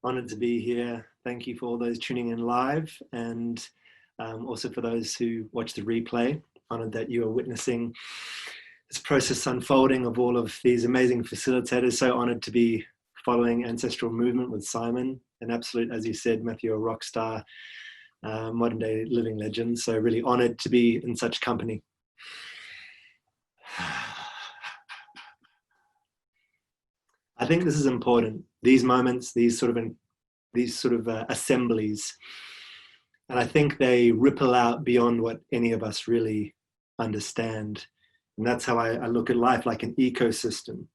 Honored to be here. Thank you for all those tuning in live, and also for those who watch the replay. Honored that you are witnessing this process unfolding of all of these amazing facilitators. So honored to be following Ancestral Movement with Simon, an absolute, as you said, Matthew, a rock star, modern day living legend. So really honored to be in such company. I think this is important. These moments, these sort of assemblies, and I think they ripple out beyond what any of us really understand. And that's how I look at life, like an ecosystem,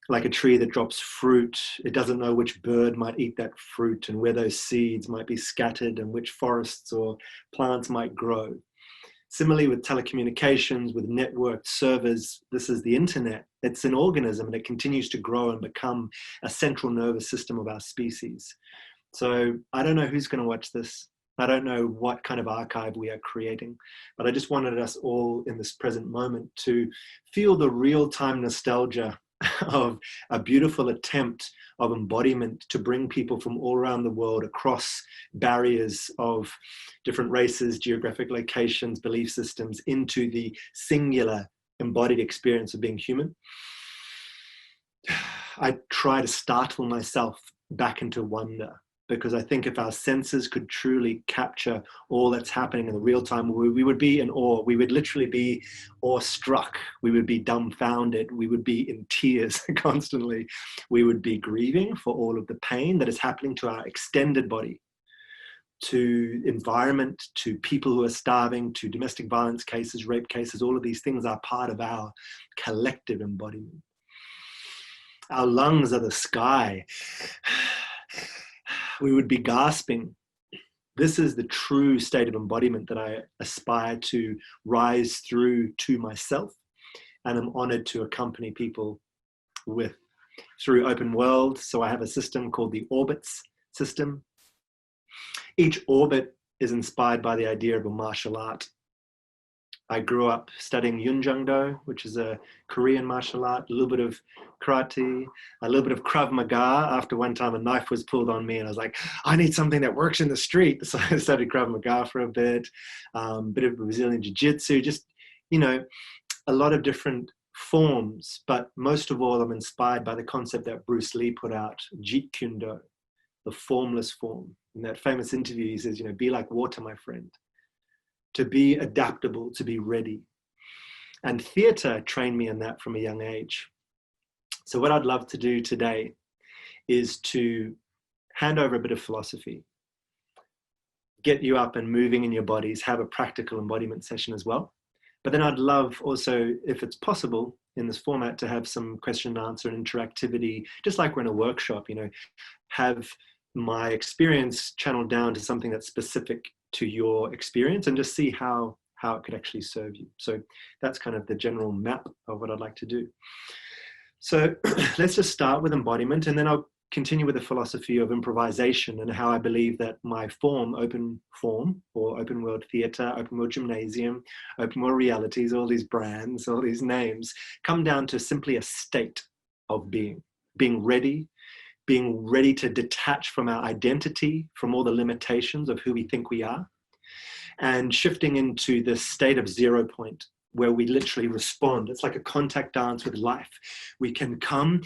like a tree that drops fruit. It doesn't know which bird might eat that fruit and where those seeds might be scattered and which forests or plants might grow. Similarly with telecommunications, with networked servers, this is the internet. It's an organism and it continues to grow and become a central nervous system of our species. So I don't know who's going to watch this. I don't know what kind of archive we are creating, but I just wanted us all in this present moment to feel the real-time nostalgia of a beautiful attempt of embodiment to bring people from all around the world across barriers of different races, geographic locations, belief systems into the singular embodied experience of being human. I try to startle myself back into wonder, because I think if our senses could truly capture all that's happening in the real time, we would be in awe. We would literally be awestruck. We would be dumbfounded. We would be in tears constantly. We would be grieving for all of the pain that is happening to our extended body, to environment, to people who are starving, to domestic violence cases, rape cases. All of these things are part of our collective embodiment. Our lungs are the sky. We would be gasping. This is the true state of embodiment that I aspire to rise through to myself, and I'm honored to accompany people with through Open World. So I have a system called the Orbits system. Each orbit is inspired by the idea of a martial art. I grew up studying Judo, which is a Korean martial art, a little bit of karate, a little bit of Krav Maga. After one time a knife was pulled on me and I was like, I need something that works in the street. So I studied Krav Maga for a bit of Brazilian Jiu-Jitsu, just, you know, a lot of different forms. But most of all, I'm inspired by the concept that Bruce Lee put out, Jeet Kune Do, the formless form. In that famous interview, he says, you know, be like water, my friend. To be adaptable, to be ready. And theatre trained me in that from a young age. So what I'd love to do today is to hand over a bit of philosophy, get you up and moving in your bodies, have a practical embodiment session as well. But then I'd love also, if it's possible in this format, to have some question and answer and interactivity, just like we're in a workshop, you know, have my experience channeled down to something that's specific to your experience and just see how it could actually serve you. So that's kind of the general map of what I'd like to do. So let's just start with embodiment, and then I'll continue with the philosophy of improvisation and how I believe that my form, open form, or open world theater, open world gymnasium, open world realities, all these brands, all these names, come down to simply a state of being ready to detach from our identity, from all the limitations of who we think we are, and shifting into this state of 0 point where we literally respond. It's like a contact dance with life. We can come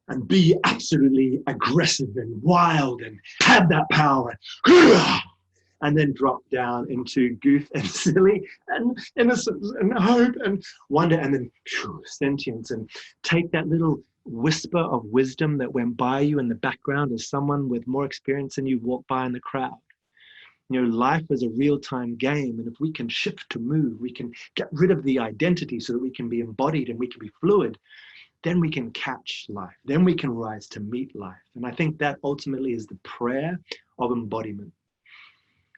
and be absolutely aggressive and wild and have that power, and then drop down into goof and silly and innocence and hope and wonder, and then sentience, and take that little whisper of wisdom that went by you in the background as someone with more experience than you walk by in the crowd. You know, life is a real-time game, and if we can shift to move, we can get rid of the identity so that we can be embodied and we can be fluid, then we can catch life, then we can rise to meet life. And I think that ultimately is the prayer of embodiment.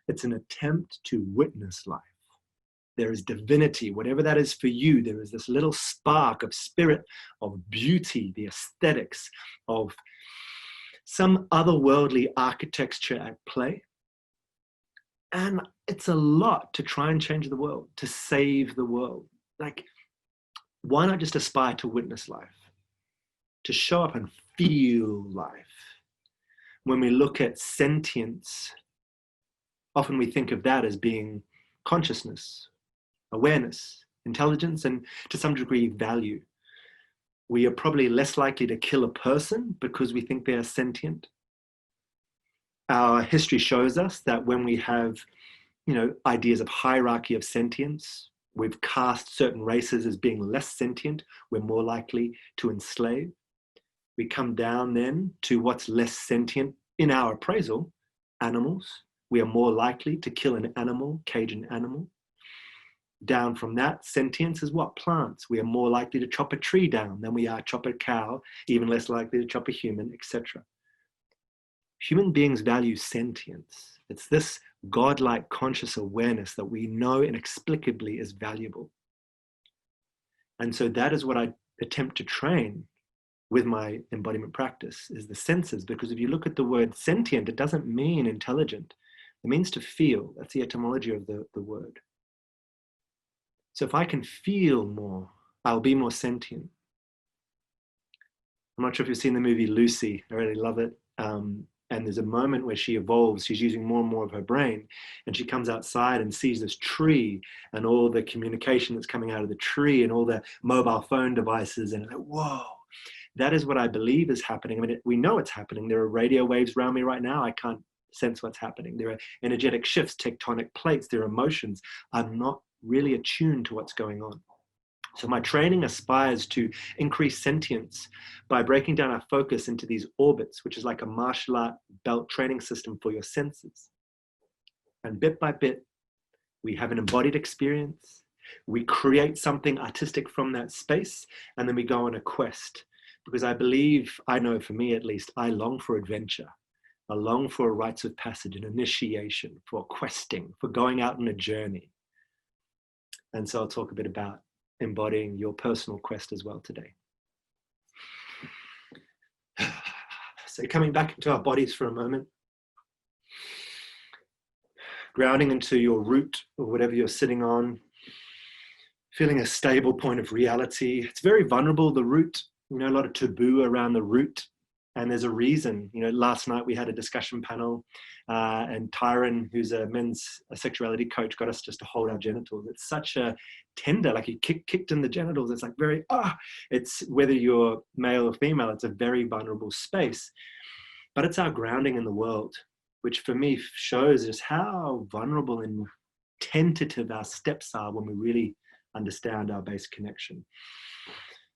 It's an attempt to witness life. There is divinity, whatever that is for you. There is this little spark of spirit, of beauty, the aesthetics of some otherworldly architecture at play. And it's a lot to try and change the world, to save the world. Like, why not just aspire to witness life? to show up and feel life. When we look at sentience, often we think of that as being consciousness, awareness, intelligence, and to some degree, value. We are probably less likely to kill a person because we think they are sentient. Our history shows us that when we have, ideas of hierarchy of sentience, we've cast certain races as being less sentient, we're more likely to enslave. We come down then to what's less sentient in our appraisal, animals. We are more likely to kill an animal, cage an animal. Down from that, sentience is what? Plants. We are more likely to chop a tree down than we are chop a cow, even less likely to chop a human, etc. Human beings value sentience. It's this godlike conscious awareness that we know inexplicably is valuable. And so that is what I attempt to train with my embodiment practice, is the senses. Because if you look at the word sentient, it doesn't mean intelligent. It means to feel. That's the etymology of the word. So if I can feel more, I'll be more sentient. I'm not sure if you've seen the movie Lucy. I really love it. And there's a moment where she evolves. She's using more and more of her brain. And she comes outside and sees this tree and all the communication that's coming out of the tree and all the mobile phone devices. And like, whoa, that is what I believe is happening. I mean, we know it's happening. There are radio waves around me right now. I can't sense what's happening. There are energetic shifts, tectonic plates, there are emotions. I'm not really attuned to what's going on. So my training aspires to increase sentience by breaking down our focus into these orbits, which is like a martial art belt training system for your senses. And bit by bit, we have an embodied experience. We create something artistic from that space, and then we go on a quest. Because I believe, I know for me at least, I long for adventure. I long for rites of passage, an initiation, for questing, for going out on a journey. And so I'll talk a bit about embodying your personal quest as well today. So coming back into our bodies for a moment, grounding into your root or whatever you're sitting on, feeling a stable point of reality. It's very vulnerable, the root, a lot of taboo around the root. And there's a reason. Last night we had a discussion panel and Tyron, who's a men's sexuality coach, got us just to hold our genitals. It's such a tender, like he kicked in the genitals. It's like very, it's whether you're male or female, it's a very vulnerable space. But it's our grounding in the world, which for me shows just how vulnerable and tentative our steps are when we really understand our base connection.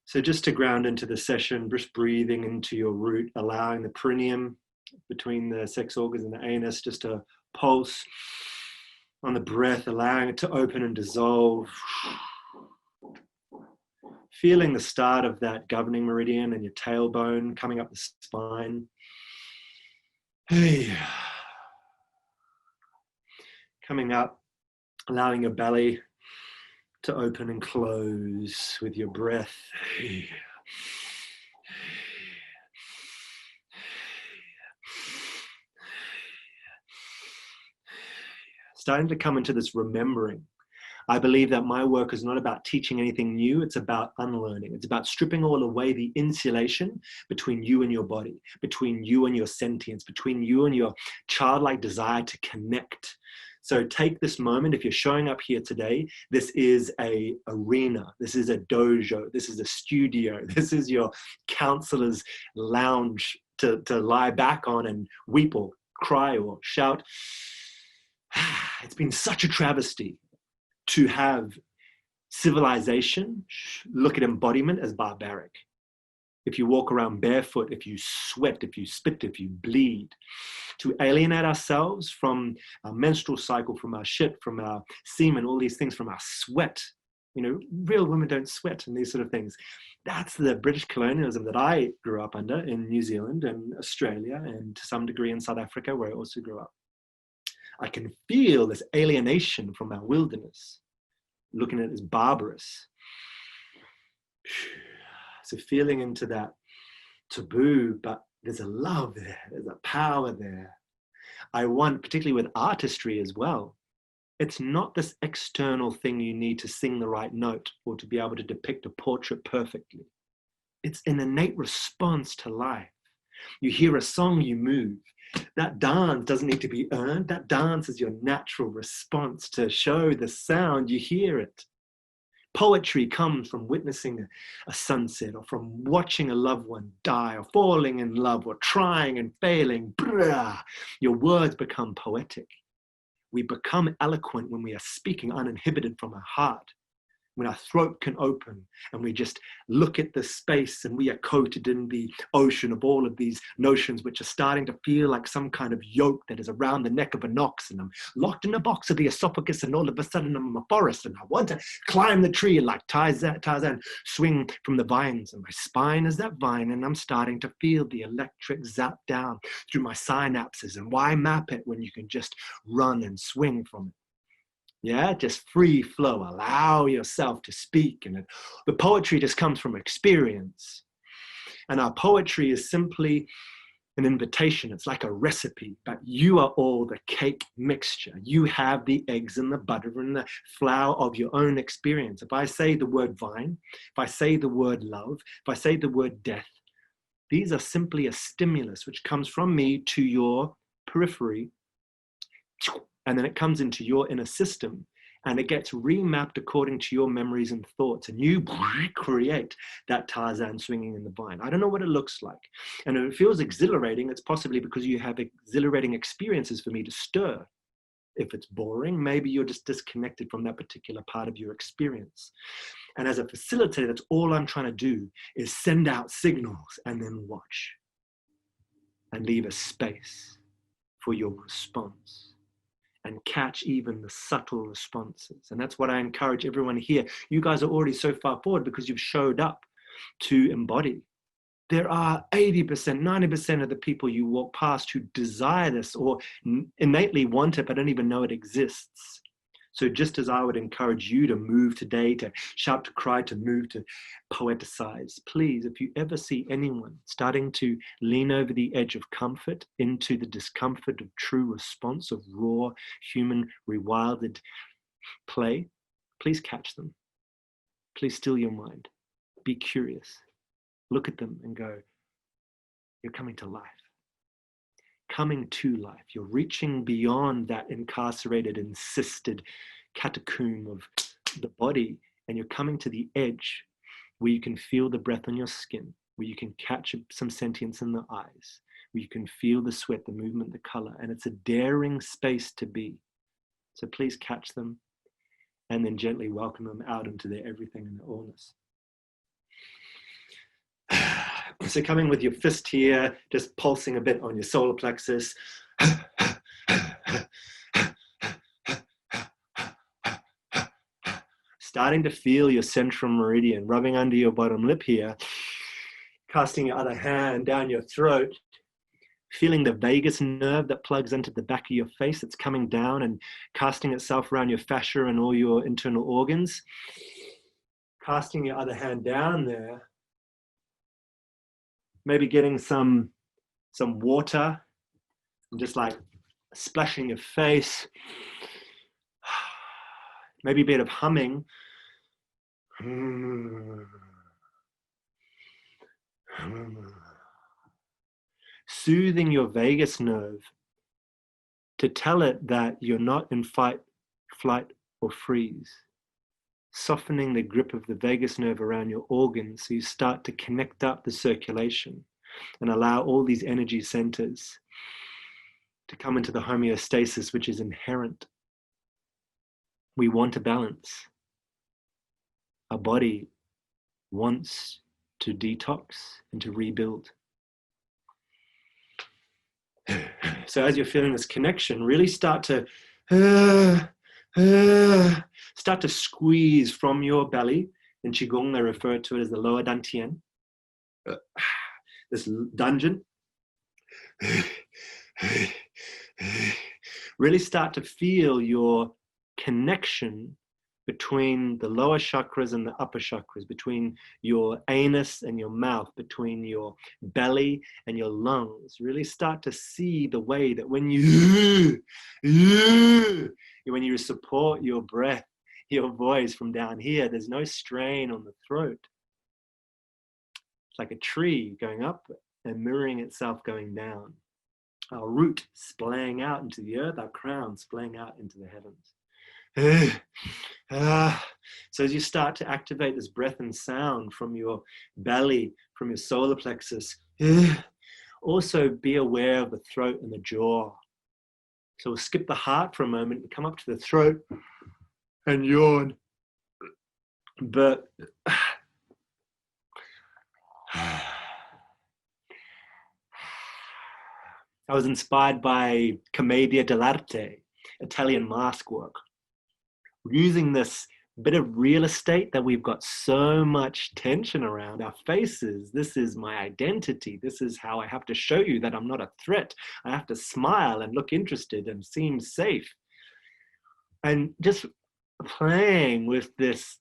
So just to ground into the session, just breathing into your root, allowing the perineum between the sex organs and the anus just to pulse on the breath, allowing it to open and dissolve. Feeling the start of that governing meridian and your tailbone coming up the spine. Hey. Coming up, allowing your belly to open and close with your breath. Starting to come into this remembering. I believe that my work is not about teaching anything new, it's about unlearning. It's about stripping all away the insulation between you and your body, between you and your sentience, between you and your childlike desire to connect. So take this moment. If you're showing up here today, this is a arena, this is a dojo, this is a studio, this is your counselor's lounge to lie back on and weep or cry or shout. It's been such a travesty to have civilization look at embodiment as barbaric. If you walk around barefoot, if you sweat, if you spit, if you bleed, to alienate ourselves from our menstrual cycle, from our shit, from our semen, all these things, from our sweat. Real women don't sweat and these sort of things. That's the British colonialism that I grew up under in New Zealand and Australia and to some degree in South Africa, where I also grew up. I can feel this alienation from our wilderness, looking at it as barbarous. So feeling into that taboo, but there's a love there, there's a power there. I want, particularly with artistry as well, it's not this external thing you need to sing the right note or to be able to depict a portrait perfectly. It's an innate response to life. You hear a song, you move. That dance doesn't need to be earned. That dance is your natural response to show the sound. You hear it. Poetry comes from witnessing a sunset, or from watching a loved one die, or falling in love, or trying and failing. Your words become poetic. We become eloquent when we are speaking uninhibited from our heart, when our throat can open and we just look at the space, and we are coated in the ocean of all of these notions which are starting to feel like some kind of yoke that is around the neck of an ox, and I'm locked in a box of the esophagus, and all of a sudden I'm in a forest and I want to climb the tree like Tarzan, swing from the vines, and my spine is that vine, and I'm starting to feel the electric zap down through my synapses. And why map it when you can just run and swing from it? Yeah, just free flow. Allow yourself to speak. And the poetry just comes from experience. And our poetry is simply an invitation. It's like a recipe, but you are all the cake mixture. You have the eggs and the butter and the flour of your own experience. If I say the word vine, if I say the word love, if I say the word death, these are simply a stimulus which comes from me to your periphery. And then it comes into your inner system, and it gets remapped according to your memories and thoughts. And you create that Tarzan swinging in the vine. I don't know what it looks like. And if it feels exhilarating, it's possibly because you have exhilarating experiences for me to stir. If it's boring, maybe you're just disconnected from that particular part of your experience. And as a facilitator, that's all I'm trying to do, is send out signals and then watch and leave a space for your response. And catch even the subtle responses. And that's what I encourage everyone here. You guys are already so far forward because you've showed up to embody. There are 80%, 90% of the people you walk past who desire this or innately want it, but don't even know it exists. So just as I would encourage you to move today, to shout, to cry, to move, to poeticize, please, if you ever see anyone starting to lean over the edge of comfort into the discomfort of true response, of raw, human, rewilded play, please catch them. Please still your mind. Be curious. Look at them and go, you're coming to life. Coming to life. You're reaching beyond that incarcerated, insisted catacomb of the body, and you're coming to the edge where you can feel the breath on your skin, where you can catch some sentience in the eyes, where you can feel the sweat, the movement, the color, and it's a daring space to be. So please catch them and then gently welcome them out into their everything and their allness. So coming with your fist here, just pulsing a bit on your solar plexus. Starting to feel your central meridian, rubbing under your bottom lip here. Casting your other hand down your throat. Feeling the vagus nerve that plugs into the back of your face. It's coming down and casting itself around your fascia and all your internal organs. Casting your other hand down there. Maybe getting some water and just like splashing your face. Maybe a bit of humming. Soothing your vagus nerve to tell it that you're not in fight, flight, or freeze. Softening the grip of the vagus nerve around your organs so you start to connect up the circulation and allow all these energy centers to come into the homeostasis which is inherent. We want a balance. Our body wants to detox and to rebuild. So as you're feeling this connection, really start to squeeze from your belly. In Qigong, they refer to it as the lower dantian, this dungeon. Really start to feel your connection between the lower chakras and the upper chakras, between your anus and your mouth, between your belly and your lungs. Really start to see the way that when you support your breath, your voice from down here, there's no strain on the throat. It's like a tree going up and mirroring itself going down. Our root splaying out into the earth, our crown splaying out into the heavens. So as you start to activate this breath and sound from your belly, from your solar plexus, also be aware of the throat and the jaw. So we'll skip the heart for a moment and come up to the throat and yawn. But I was inspired by Commedia dell'arte, Italian mask work. Using this bit of real estate that we've got so much tension around our faces. This is my identity. This is how I have to show you that I'm not a threat. I have to smile and look interested and seem safe. And just playing with this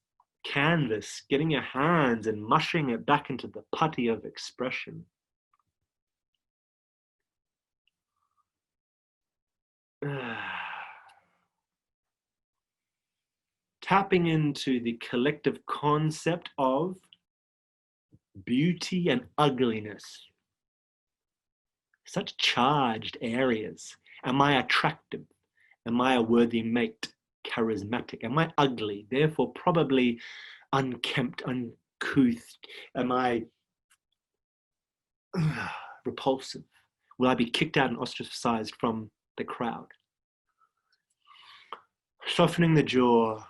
canvas, getting your hands and mushing it back into the putty of expression. Tapping into the collective concept of beauty and ugliness. Such charged areas. Am I attractive? Am I a worthy mate? Charismatic? Am I ugly? Therefore, probably unkempt, uncouth. Am I repulsive? Will I be kicked out and ostracized from the crowd? Softening the jaw.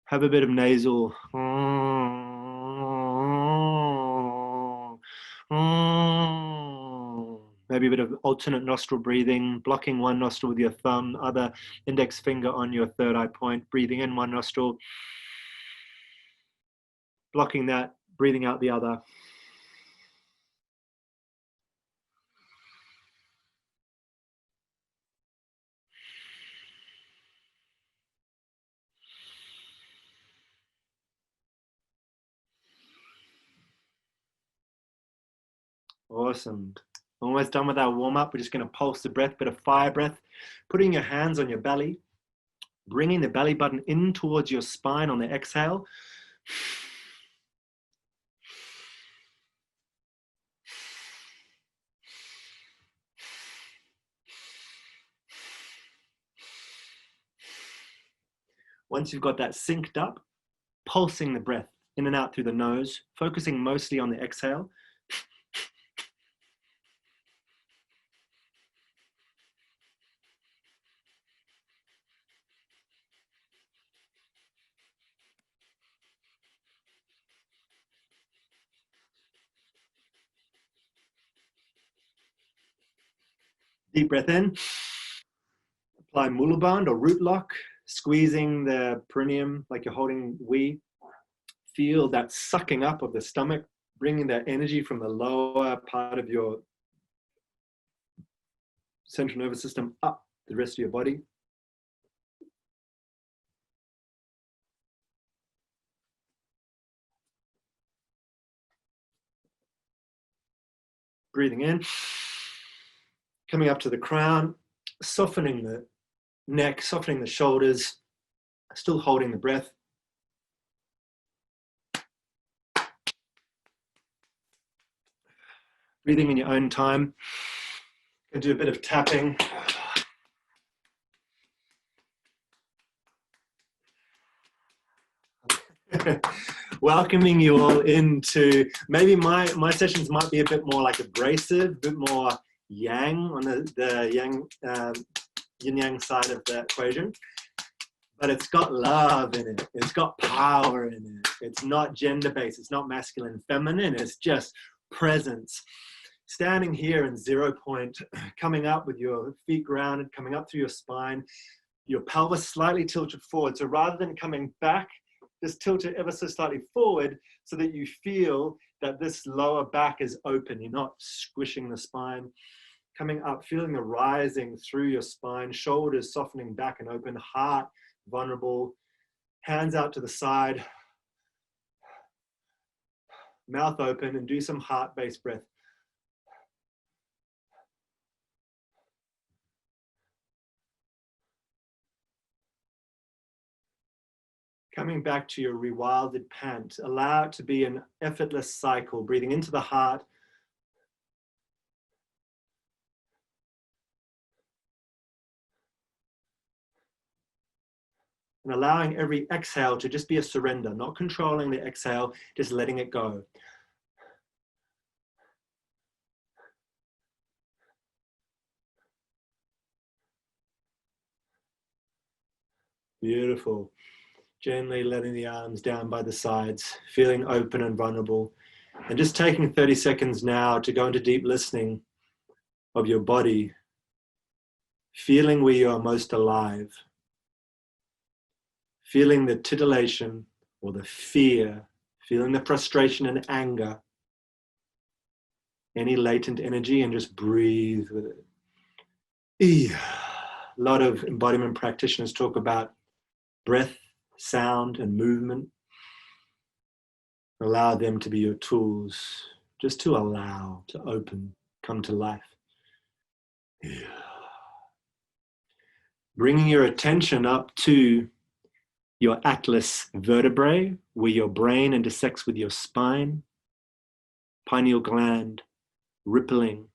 Have a bit of nasal. Maybe a bit of alternate nostril breathing, blocking one nostril with your thumb, other index finger on your third eye point, breathing in one nostril, blocking that, breathing out the other. Awesome. Almost done with our warm-up. We're just going to pulse the breath, bit of fire breath, putting your hands on your belly, bringing the belly button in towards your spine on the exhale. Once you've got that synced up, pulsing the breath in and out through the nose, focusing mostly on the exhale. Deep breath in. Apply mula bandh or root lock, squeezing the perineum like you're holding we. Feel that sucking up of the stomach, bringing that energy from the lower part of your central nervous system up the rest of your body. Breathing in, coming up to the crown, softening the neck, softening the shoulders, still holding the breath. Breathing in your own time. Gonna do a bit of tapping. Welcoming you all into, maybe my sessions might be a bit more like abrasive, a bit more yang on the yang, yin yang side of the equation. But it's got love in it. It's got power in it. It's not gender-based. It's not masculine, feminine. It's just presence. Standing here in 0 point, coming up with your feet grounded, coming up through your spine, your pelvis slightly tilted forward. So rather than coming back, just tilt it ever so slightly forward so that you feel that this lower back is open. You're not squishing the spine. Coming up, feeling the rising through your spine, shoulders softening back and open, heart vulnerable, hands out to the side, mouth open, and do some heart-based breath. Coming back to your rewilded pant, allow it to be an effortless cycle, breathing into the heart, and allowing every exhale to just be a surrender, not controlling the exhale, just letting it go. Beautiful. Gently letting the arms down by the sides, feeling open and vulnerable. And just taking 30 seconds now to go into deep listening of your body, feeling where you are most alive, feeling the titillation or the fear, feeling the frustration and anger, any latent energy, and just breathe with it. A lot of embodiment practitioners talk about breath, sound, and movement. Allow them to be your tools, just to allow, to open, come to life. Bringing your attention up to your atlas vertebrae, where your brain intersects with your spine, pineal gland, rippling.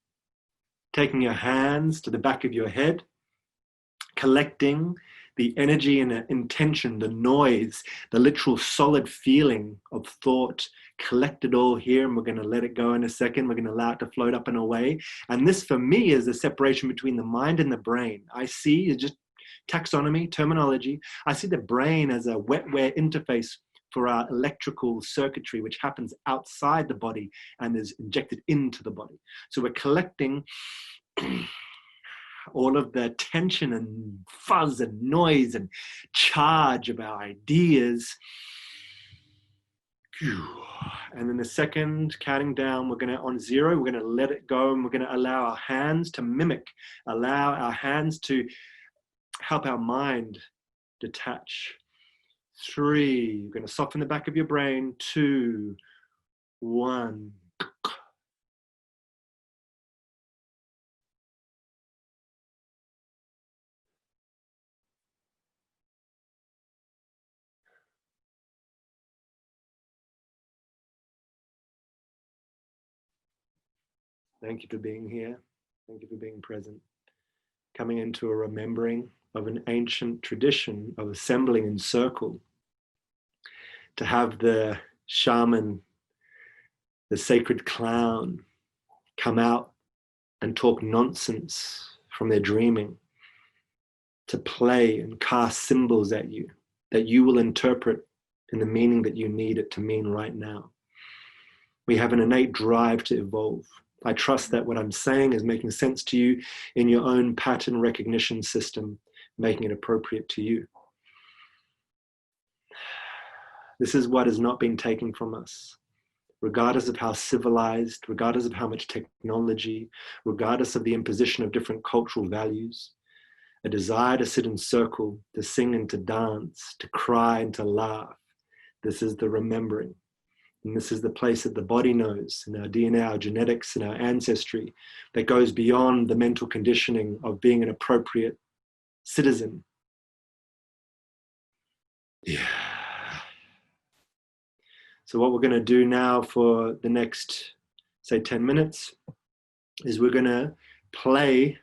Taking your hands to the back of your head, collecting the energy and the intention, the noise, the literal solid feeling of thought, collect it all here, and we're going to let it go in a second. We're going to allow it to float up and away. And this, for me, is the separation between the mind and the brain. I see, it's just taxonomy, terminology. I see the brain as a wetware interface for our electrical circuitry, which happens outside the body and is injected into the body. So we're collecting all of the tension and fuzz and noise and charge of our ideas. And in the second, counting down, we're going to, on 0, we're going to let it go, and we're going to allow our hands to mimic, allow our hands to help our mind detach. 3, you're going to soften the back of your brain. 2, 1. Thank you for being here. Thank you for being present. Coming into a remembering of an ancient tradition of assembling in circle, to have the shaman, the sacred clown, come out and talk nonsense from their dreaming, to play and cast symbols at you that you will interpret in the meaning that you need it to mean right now. We have an innate drive to evolve. I trust that what I'm saying is making sense to you in your own pattern recognition system, making it appropriate to you. This is what has not been taken from us. Regardless of how civilized, regardless of how much technology, regardless of the imposition of different cultural values, a desire to sit in circle, to sing and to dance, to cry and to laugh. This is the remembering. And this is the place that the body knows in our DNA, our genetics, and our ancestry, that goes beyond the mental conditioning of being an appropriate citizen. Yeah. So what we're going to do now for the next, say, 10 minutes is we're going to play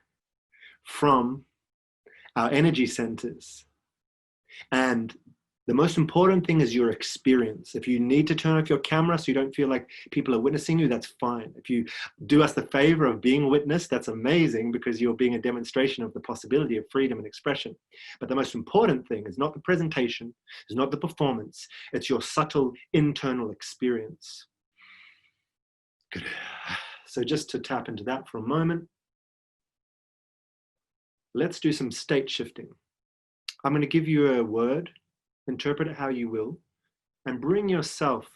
from our energy centers. And the most important thing is your experience. If you need to turn off your camera so you don't feel like people are witnessing you, that's fine. If you do us the favor of being witnessed, that's amazing, because you're being a demonstration of the possibility of freedom and expression. But the most important thing is not the presentation, it's not the performance, it's your subtle internal experience. Good. So just to tap into that for a moment, let's do some state shifting. I'm going to give you a word. Interpret it how you will, and bring yourself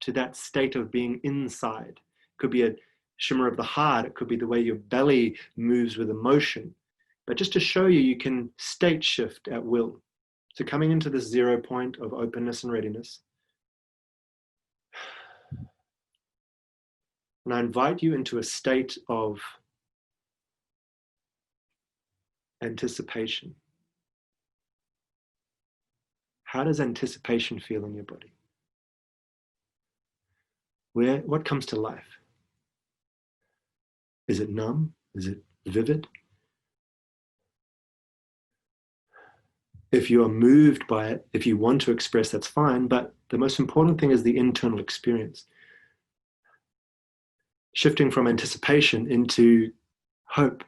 to that state of being inside. It could be a shimmer of the heart. It could be the way your belly moves with emotion. But just to show you, you can state shift at will. So coming into this 0 point of openness and readiness. And I invite you into a state of anticipation. How does anticipation feel in your body? What comes to life? Is it numb? Is it vivid? If you are moved by it, if you want to express, that's fine. But the most important thing is the internal experience. Shifting from anticipation into hope.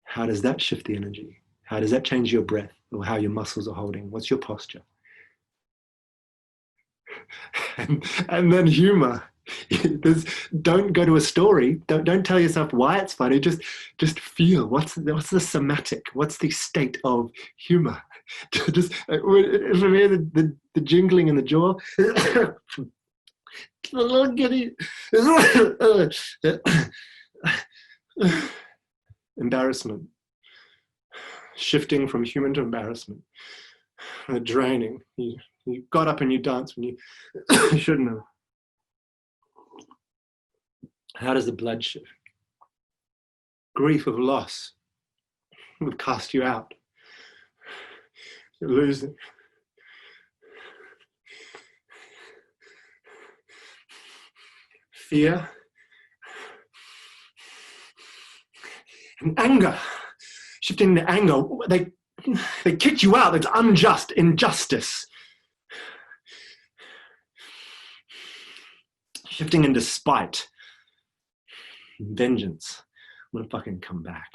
How does that shift the energy? How does that change your breath or how your muscles are holding? What's your posture? And then humor. Don't go to a story. Don't tell yourself why it's funny. Just feel what's the somatic. What's the state of humor? Just for me, the jingling in the jaw. A little giddy. Embarrassment. Shifting from human to embarrassment. Draining. You got up and you danced when you shouldn't have. How does the blood shift? Grief of loss would cast you out. You're losing. Fear and anger. Shifting to anger, they kicked you out. It's unjust, injustice. Shifting into spite, vengeance. I'm gonna fucking come back.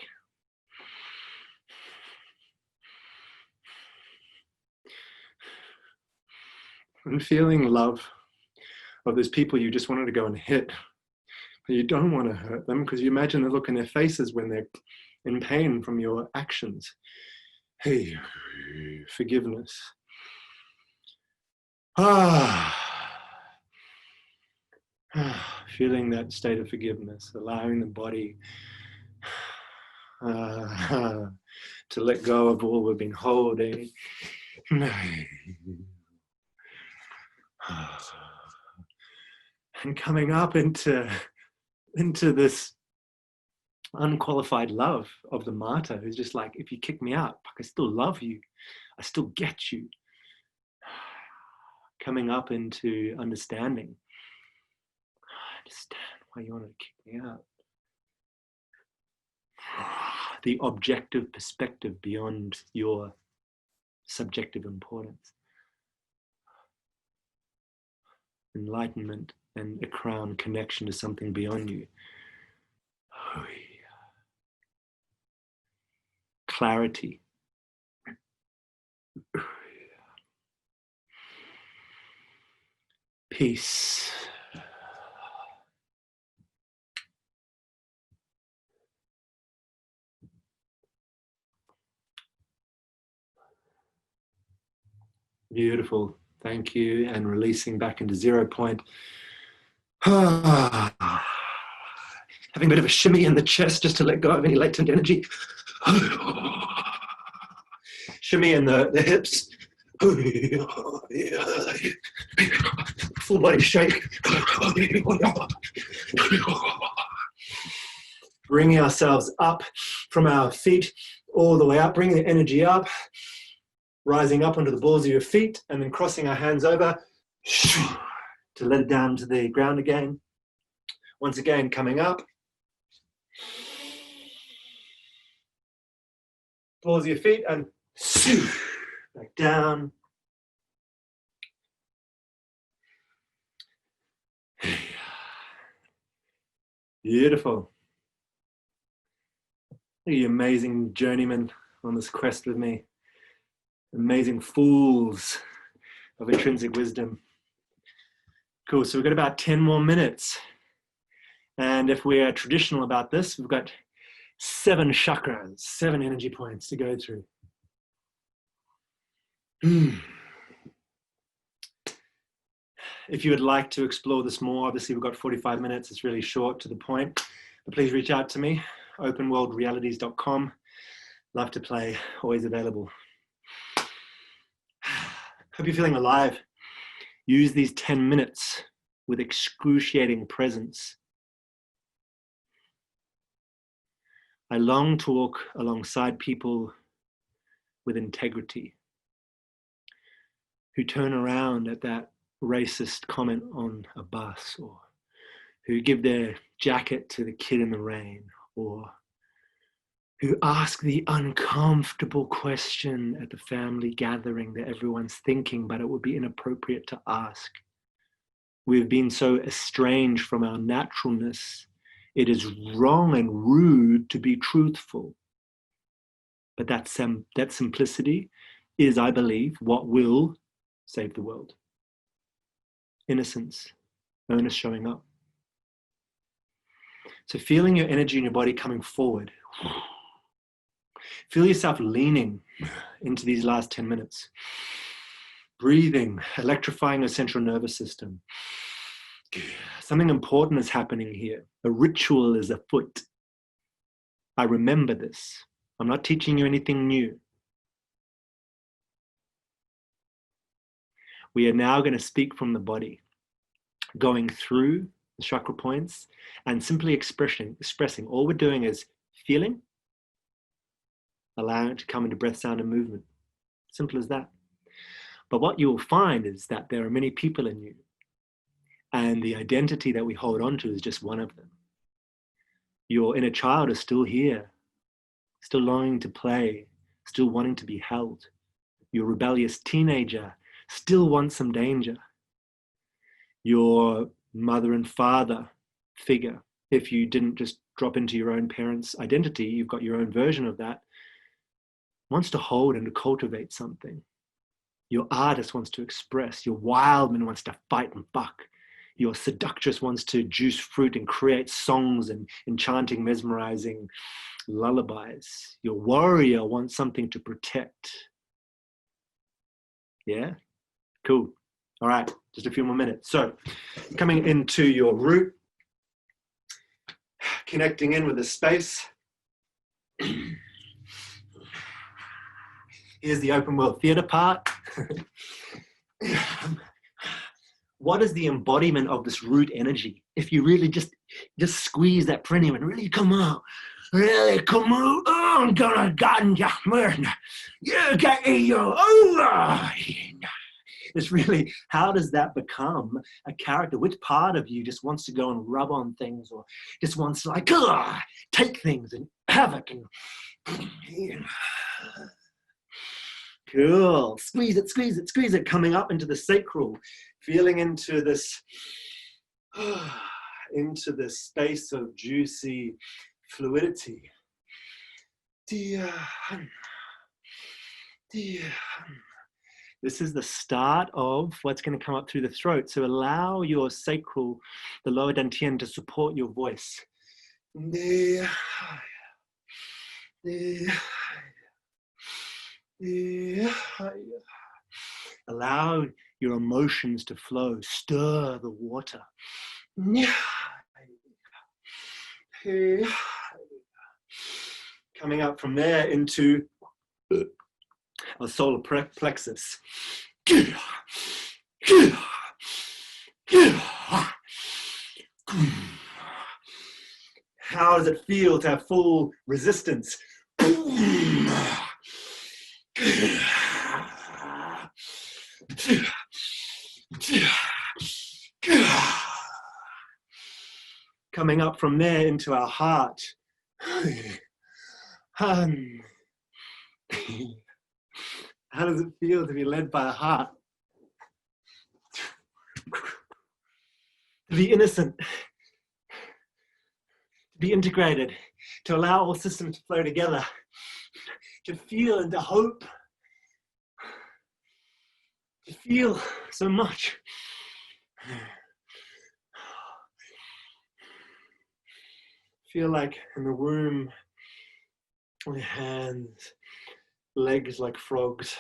And feeling love of those people you just wanted to go and hit, but you don't want to hurt them because you imagine the look in their faces when they're in pain from your actions. Hey, forgiveness. Feeling that state of forgiveness, allowing the body to let go of all we've been holding. And coming up into this unqualified love of the martyr who's just like, if you kick me out, I still love you. I still get you. Coming up into understanding. I understand why you wanted to kick me out. The objective perspective beyond your subjective importance. Enlightenment and a crown connection to something beyond you. Clarity. Peace. Beautiful. Thank you. And releasing back into 0 point. Having a bit of a shimmy in the chest just to let go of any latent energy. Shimmy in the hips. Full body shake. Bringing ourselves up from our feet all the way up, bringing the energy up, rising up onto the balls of your feet, and then crossing our hands over to let it down to the ground again. Once again, coming up. Balls of your feet and back down. Beautiful. You amazing journeymen on this quest with me. Amazing fools of intrinsic wisdom. Cool, so we've got about 10 more minutes. And if we are traditional about this, we've got 7 chakras, 7 energy points to go through. If you would like to explore this more, obviously we've got 45 minutes. It's really short, to the point. But please reach out to me, openworldrealities.com. Love to play, always available. Hope you're feeling alive. Use these 10 minutes with excruciating presence. I long to walk alongside people with integrity, who turn around at that racist comment on a bus, or who give their jacket to the kid in the rain, or who ask the uncomfortable question at the family gathering that everyone's thinking, but it would be inappropriate to ask. We've been so estranged from our naturalness. It is wrong and rude to be truthful. But that simplicity is, I believe, what will save the world. Innocence, onus showing up. So feeling your energy in your body coming forward. Feel yourself leaning into these last 10 minutes. Breathing, electrifying your central nervous system. Something important is happening here. A ritual is afoot. I remember this. I'm not teaching you anything new. We are now going to speak from the body, going through the chakra points and simply expressing. All we're doing is feeling, allowing it to come into breath, sound, and movement. Simple as that. But what you will find is that there are many people in you, and the identity that we hold on to is just one of them. Your inner child is still here, still longing to play, still wanting to be held. Your rebellious teenager still wants some danger. Your mother and father figure, if you didn't just drop into your own parents' identity, you've got your own version of that, wants to hold and to cultivate something. Your artist wants to express. Your wildman wants to fight and buck. Your seductress wants to juice fruit and create songs and enchanting, mesmerizing lullabies. Your warrior wants something to protect. Yeah? Cool. All right, just a few more minutes. So, coming into your root, connecting in with the space. Here's the open world theater part. What is the embodiment of this root energy? If you really just squeeze that perineum and really come out, oh, I'm gonna ganja, you get your over. It's really, how does that become a character? Which part of you just wants to go and rub on things, or just wants to like take things and havoc and cool. Squeeze it, squeeze it, squeeze it, coming up into the sacral, feeling into this space of juicy fluidity. This is the start of what's going to come up through the throat. So allow your sacral, the lower dantian, to support your voice. Allow your emotions to flow. Stir the water. Coming up from there into our solar plexus. How does it feel to have full resistance? Coming up from there into our heart. How does it feel to be led by a heart? To be innocent, to be integrated, to allow all systems to flow together, to feel and to hope, to feel so much. Feel like in the womb, with hands, legs like frogs.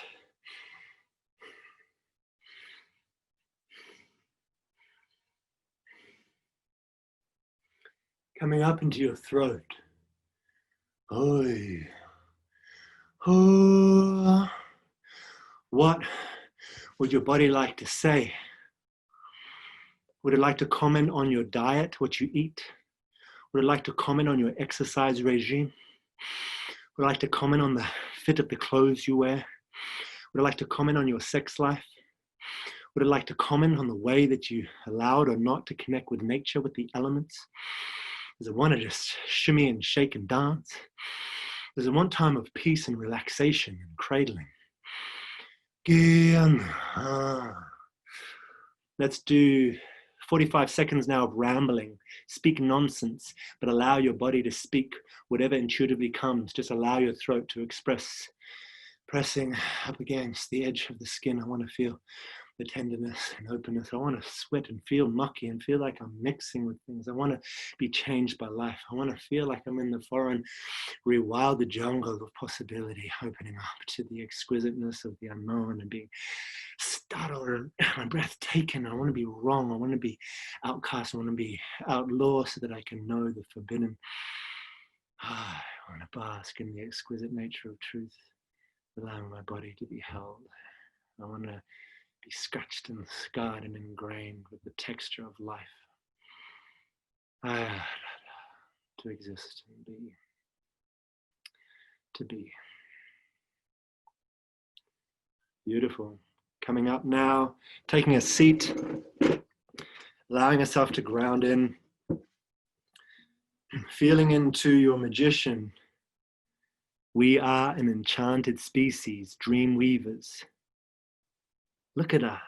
Coming up into your throat. Oi. Oh. What would your body like to say? Would it like to comment on your diet, what you eat? Would it like to comment on your exercise regime? Would I like to comment on the fit of the clothes you wear? Would I like to comment on your sex life? Would I like to comment on the way that you allowed or not to connect with nature, with the elements? Does it want to just shimmy and shake and dance? Does it want time of peace and relaxation and cradling? Let's do 45 seconds now of rambling. Speak nonsense, but allow your body to speak whatever intuitively comes. Just allow your throat to express. Pressing up against the edge of the skin. I want to feel the tenderness and openness. I want to sweat and feel mucky and feel like I'm mixing with things. I want to be changed by life. I want to feel like I'm in the foreign, rewilded jungle of possibility, opening up to the exquisiteness of the unknown and being startled and my breath taken. I want to be wrong. I want to be outcast. I want to be outlaw so that I can know the forbidden. I want to bask in the exquisite nature of truth, allowing my body to be held. I want to be scratched and scarred and ingrained with the texture of life. To exist and be. To be. Beautiful. Coming up now, taking a seat, allowing yourself to ground in, feeling into your magician. We are an enchanted species, dream weavers. Look at us.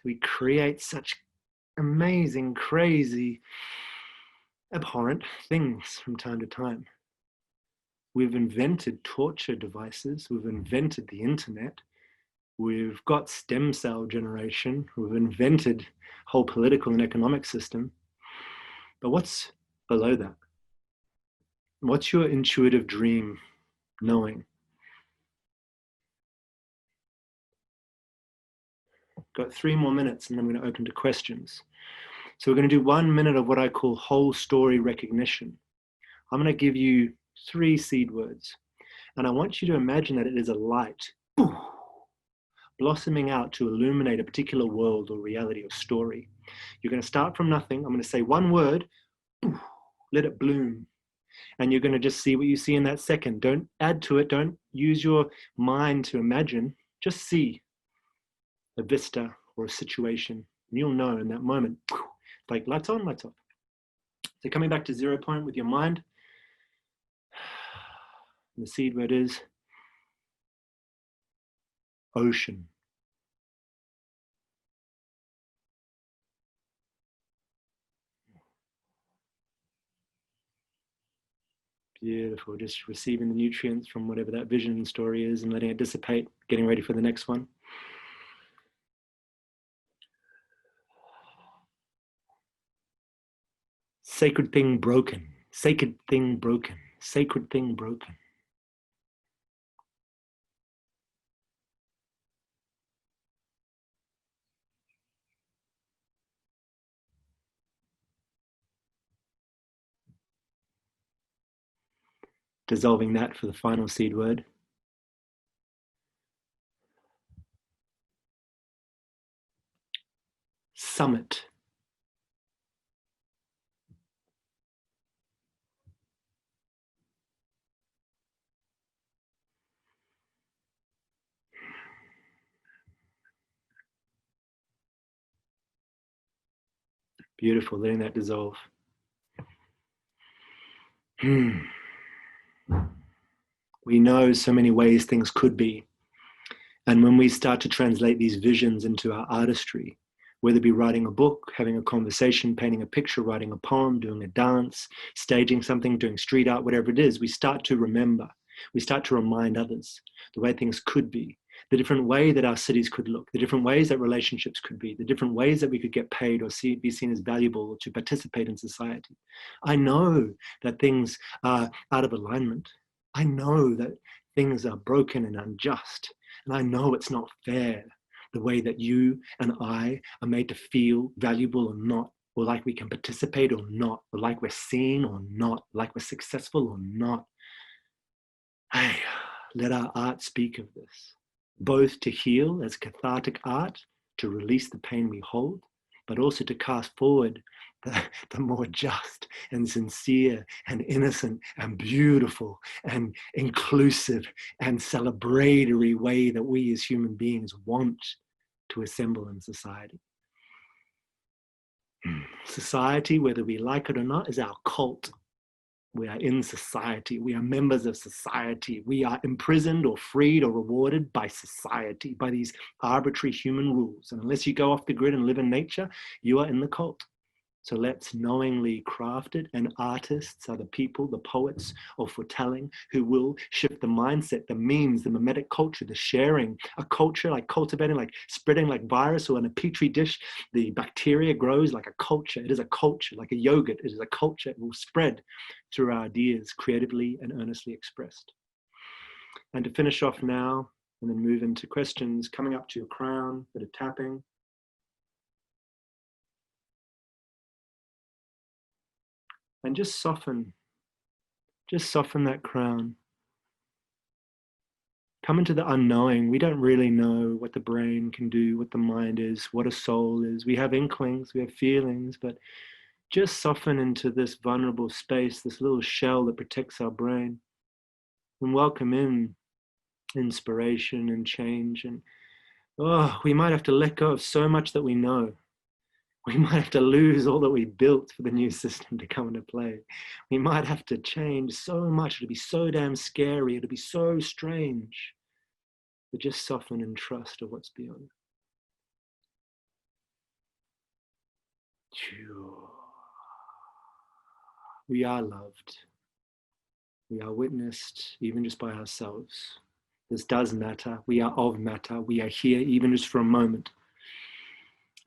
We create such amazing, crazy, abhorrent things from time to time. We've invented torture devices. We've invented the internet. We've got stem cell generation. We've invented whole political and economic system. But what's below that? What's your intuitive dream knowing? Got 3 more minutes and then I'm going to open to questions. So we're going to do 1 minute of what I call whole story recognition. I'm going to give you 3 seed words. And I want you to imagine that it is a light blossoming out to illuminate a particular world or reality or story. You're going to start from nothing. I'm going to say 1 word, let it bloom. And you're going to just see what you see in that second. Don't add to it. Don't use your mind to imagine. Just see a vista or a situation. And you'll know in that moment, like lights on, lights off. So coming back to 0 point with your mind. The seed word is ocean. Beautiful. Just receiving the nutrients from whatever that vision and story is and letting it dissipate, getting ready for the next one. Sacred thing broken. Sacred thing broken. Sacred thing broken. Dissolving that for the final seed word. Summit. Beautiful, letting that dissolve. We know so many ways things could be. And when we start to translate these visions into our artistry, whether it be writing a book, having a conversation, painting a picture, writing a poem, doing a dance, staging something, doing street art, whatever it is, we start to remember. We start to remind others the way things could be, the different way that our cities could look, the different ways that relationships could be, the different ways that we could get paid or be seen as valuable or to participate in society. I know that things are out of alignment. I know that things are broken and unjust. And I know it's not fair, the way that you and I are made to feel valuable or not, or like we can participate or not, or like we're seen or not, like we're successful or not. Hey, let our art speak of this, both to heal as cathartic art, to release the pain we hold, but also to cast forward the more just and sincere and innocent and beautiful and inclusive and celebratory way that we as human beings want to assemble in society. Society, whether we like it or not, is our cult. We are in society. We are members of society. We are imprisoned or freed or rewarded by society, by these arbitrary human rules. And unless you go off the grid and live in nature, you are in the cult. So let's knowingly craft it. And artists are the people, the poets of foretelling, who will shift the mindset, the memes, the mimetic culture, the sharing, a culture like cultivating, like spreading like virus, or in a petri dish, the bacteria grows like a culture. It is a culture, like a yogurt. It is a culture. It will spread through our ideas, creatively and earnestly expressed. And to finish off now, and then move into questions, coming up to your crown, bit of tapping. And just soften that crown. Come into the unknowing. We don't really know what the brain can do, what the mind is, what a soul is. We have inklings, we have feelings, but just soften into this vulnerable space, this little shell that protects our brain, and welcome in inspiration and change. And we might have to let go of so much that we know. We might have to lose all that we built for the new system to come into play. We might have to change so much. It'll be so damn scary. It'll be so strange. But just soften and trust of what's beyond. We are loved. We are witnessed, even just by ourselves. This does matter. We are of matter. We are here, even just for a moment.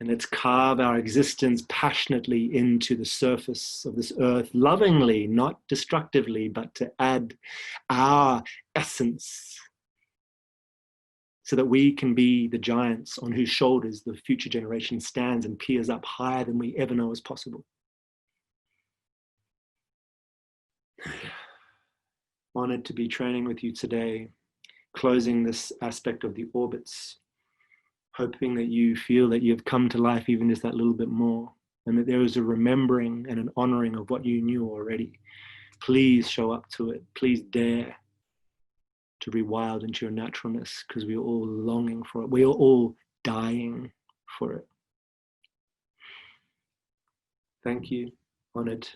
And let's carve our existence passionately into the surface of this earth, lovingly, not destructively, but to add our essence so that we can be the giants on whose shoulders the future generation stands and peers up higher than we ever know is possible. Honored to be training with you today, closing this aspect of the orbits, hoping that you feel that you've come to life even just that little bit more, and that there is a remembering and an honoring of what you knew already. Please show up to it. Please dare to be wild into your naturalness, because we are all longing for it. We are all dying for it. Thank you. Honored.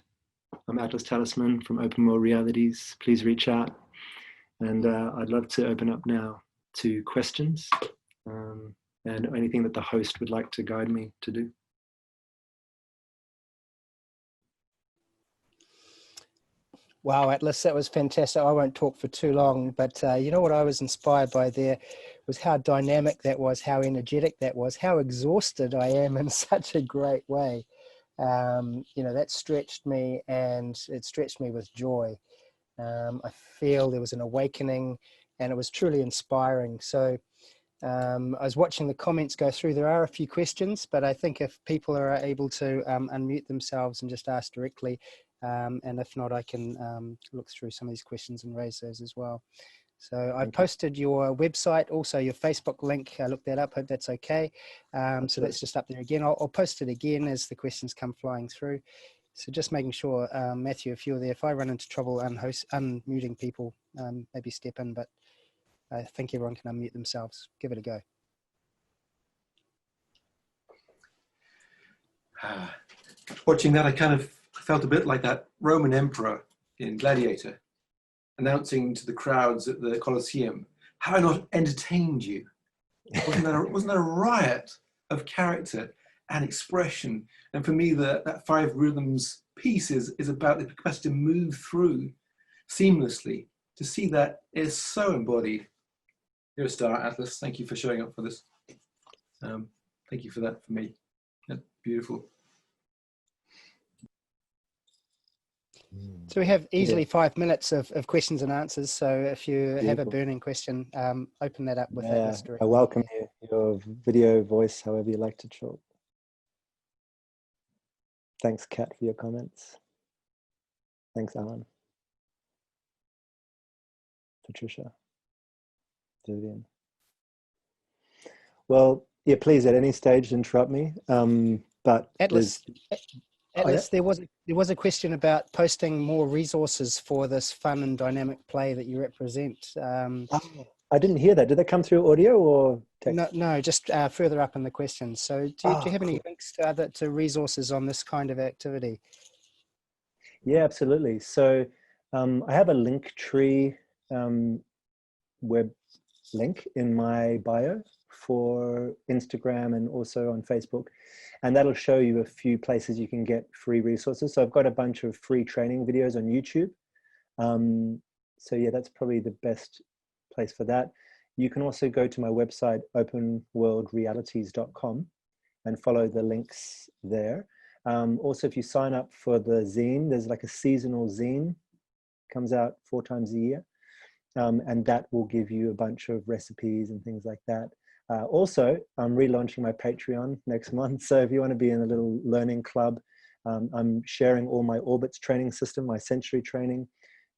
I'm Atlas Talisman from Open World Realities. Please reach out. And I'd love to open up now to questions. And anything that the host would like to guide me to do. Wow, Atlas, that was fantastic. I won't talk for too long, but you know what I was inspired by there was how dynamic that was, how energetic that was, how exhausted I am in such a great way. You know, that stretched me, and it stretched me with joy. I feel there was an awakening, and it was truly inspiring. So I was watching the comments go through. There are a few questions, but I think if people are able to unmute themselves and just ask directly, and if not, I can look through some of these questions and raise those as well. So I posted your website, also your Facebook link. I looked that up, hope that's okay. So that's just up there again. I'll post it again as the questions come flying through. So just making sure, Matthew, if you're there, if I run into trouble unmuting people, maybe step in, but I think everyone can unmute themselves. Give it a go. Watching that, I kind of felt a bit like that Roman emperor in Gladiator, announcing to the crowds at the Colosseum, "Have I not entertained you?" Wasn't that a riot of character and expression? And for me, that five rhythms piece is about the capacity to move through seamlessly. To see that is so embodied. You're a star, Atlas. Thank you for showing up for this. Thank you for that for me. That's beautiful. So we have easily 5 minutes of questions and answers. So if you have a burning question, open that up with Atlas directly. I welcome your video, voice, however you like to talk. Thanks, Kat, for your comments. Thanks, Alan. Patricia. Vivian. Well, yeah, please at any stage interrupt me. But Atlas, yeah? there was a question about posting more resources for this fun and dynamic play that you represent. I didn't hear that. Did that come through audio or text? No, just further up in the question. So do you have any links to resources on this kind of activity? Yeah, absolutely. So I have a link tree web link in my bio for Instagram and also on Facebook. And that'll show you a few places you can get free resources. So I've got a bunch of free training videos on YouTube. So yeah, that's probably the best place for that. You can also go to my website, openworldrealities.com, and follow the links there. Also, if you sign up for the zine, there's like a seasonal zine, comes out 4 times a year. And that will give you a bunch of recipes and things like that. Also, I'm relaunching my Patreon next month. So if you want to be in a little learning club, I'm sharing all my orbits training system, my sensory training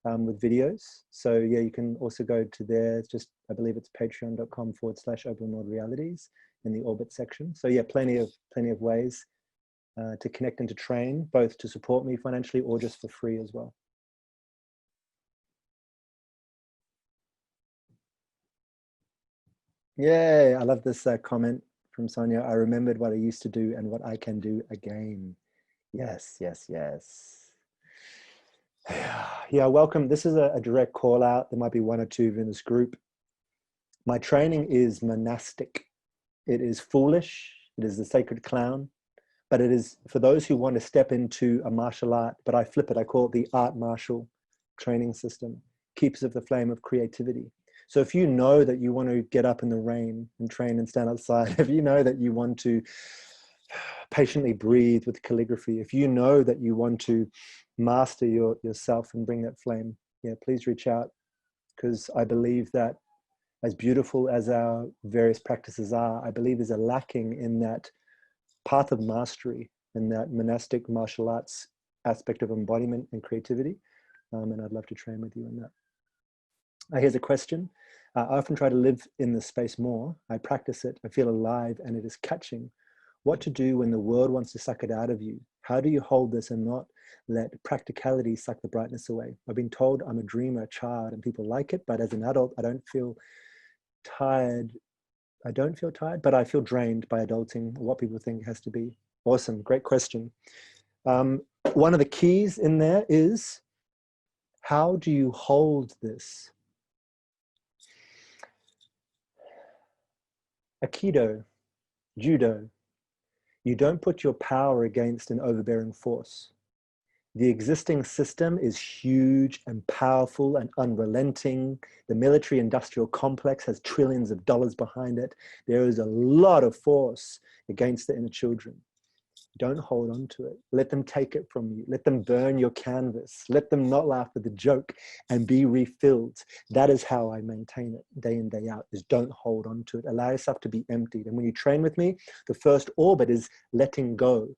with videos. So yeah, you can also go to there. It's just, I believe it's patreon.com/openworldrealities in the orbit section. So yeah, plenty of ways to connect and to train, both to support me financially or just for free as well. Yay, I love this comment from Sonia. I remembered what I used to do and what I can do again. Yes, yes, yes. Yeah, welcome. This is a direct call out. There might be 1 or 2 in this group. My training is monastic. It is foolish. It is the sacred clown. But it is for those who want to step into a martial art, but I flip it. I call it the art martial training system. Keepers of the flame of creativity. So if you know that you want to get up in the rain and train and stand outside, if you know that you want to patiently breathe with calligraphy, if you know that you want to master yourself and bring that flame, yeah, please reach out, because I believe that as beautiful as our various practices are, I believe there's a lacking in that path of mastery and that monastic martial arts aspect of embodiment and creativity. And I'd love to train with you on that. Here's a question. I often try to live in this space more. I practice it. I feel alive and it is catching. What to do when the world wants to suck it out of you? How do you hold this and not let practicality suck the brightness away? I've been told I'm a dreamer, a child, and people like it, but as an adult, I don't feel tired. I don't feel tired, but I feel drained by adulting, what people think it has to be. Awesome, great question. One of the keys in there is, how do you hold this? Aikido, Judo, you don't put your power against an overbearing force. The existing system is huge and powerful and unrelenting. The military-industrial complex has trillions of dollars behind it. There is a lot of force against the inner children. Don't hold on to it. Let them take it from you. Let them burn your canvas. Let them not laugh at the joke and be refilled. That is how I maintain it day in, day out, is don't hold on to it. Allow yourself to be emptied. And when you train with me, the first orbit is letting go.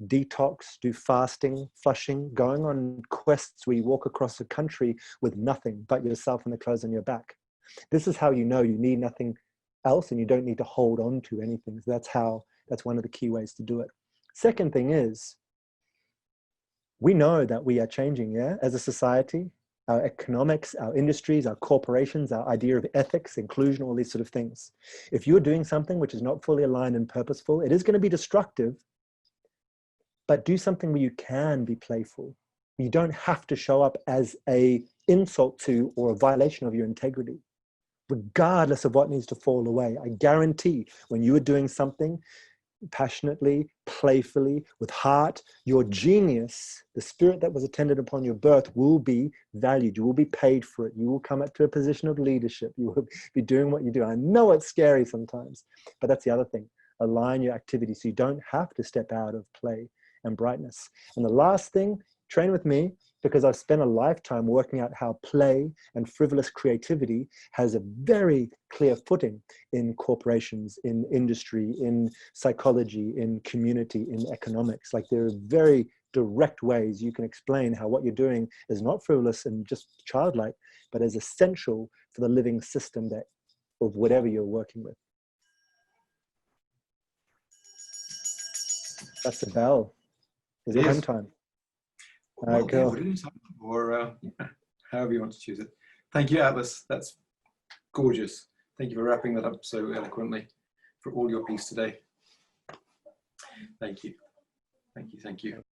Detox, do fasting, flushing, going on quests where you walk across the country with nothing but yourself and the clothes on your back. This is how you know you need nothing else and you don't need to hold on to anything. So that's one of the key ways to do it. Second thing is, we know that we are changing, yeah, as a society, our economics, our industries, our corporations, our idea of ethics, inclusion, all these sort of things. If you're doing something which is not fully aligned and purposeful, it is going to be destructive, but do something where you can be playful. You don't have to show up as an insult to or a violation of your integrity, regardless of what needs to fall away. I guarantee when you are doing something passionately, playfully, with heart, your genius, the spirit that was attended upon your birth, will be valued. You will be paid for it. You will come up to a position of leadership. You will be doing what you do. I know it's scary sometimes, but that's the other thing. Align your activity so you don't have to step out of play and brightness. And the last thing, train with me, because I've spent a lifetime working out how play and frivolous creativity has a very clear footing in corporations, in industry, in psychology, in community, in economics. Like, there are very direct ways you can explain how what you're doing is not frivolous and just childlike, but is essential for the living system of whatever you're working with. That's the bell. Is it It home is. time? Well, Cool. put it in time, or yeah, however you want to choose it. Thank you, Atlas. That's gorgeous. Thank you for wrapping that up so eloquently, for all your piece today. Thank you. Thank you. Thank you.